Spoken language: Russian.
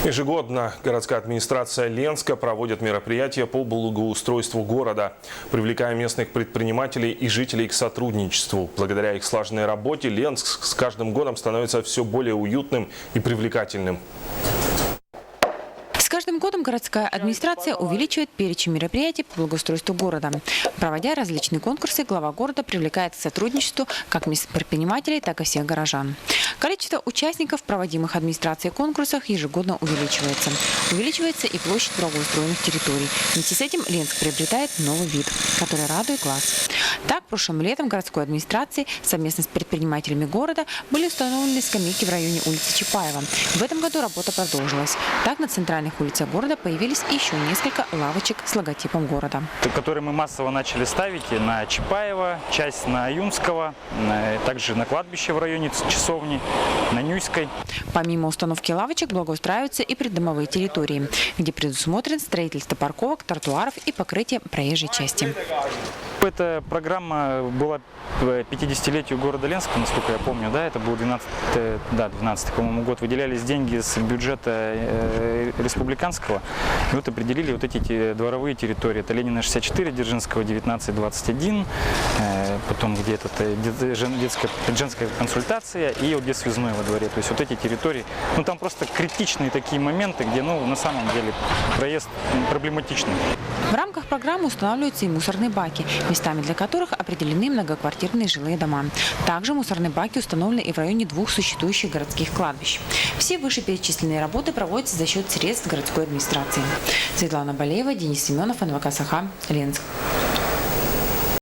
Ежегодно городская администрация Ленска проводит мероприятия по благоустройству города, привлекая местных предпринимателей и жителей к сотрудничеству. Благодаря их слаженной работе Ленск с каждым годом становится все более уютным и привлекательным. С каждым годом городская администрация увеличивает перечень мероприятий по благоустройству города. Проводя различные конкурсы, глава города привлекает к сотрудничеству как местных предпринимателей, так и всех горожан. Количество участников, проводимых администрацией конкурсах, ежегодно увеличивается. Увеличивается и площадь благоустроенных территорий. Вместе с этим Ленск приобретает новый вид, который радует глаз. Так, прошлым летом городской администрации совместно с предпринимателями города были установлены скамейки в районе улицы Чапаева. В этом году работа продолжилась. Так, на центральных улицах города появились еще несколько лавочек с логотипом города. Которые мы массово начали ставить и на Чапаева, часть на Юнского, также на кладбище в районе Часовни, на Нюйской. Помимо установки лавочек благоустраиваются и придомовые территории, где предусмотрено строительство парковок, тротуаров и покрытие проезжей части. Эта программа была 50-летию города Ленска, насколько я помню, да, это был 12-й, по-моему, год. Выделялись деньги с бюджета республиканского, и вот определили вот эти дворовые территории. Это Ленина 64, Дзержинского 19-21, потом где-то женская консультация и вот где связной во дворе. То есть вот эти территории, ну там просто критичные такие моменты, где, ну, на самом деле проезд проблематичный. В рамках программы устанавливаются и мусорные баки, местами для которых определены многоквартирные жилые дома. Также мусорные баки установлены и в районе 2 существующих городских кладбищ. Все вышеперечисленные работы проводятся за счет средств городской администрации. Светлана Балеева, Денис Семенов, НВК Саха, Ленск.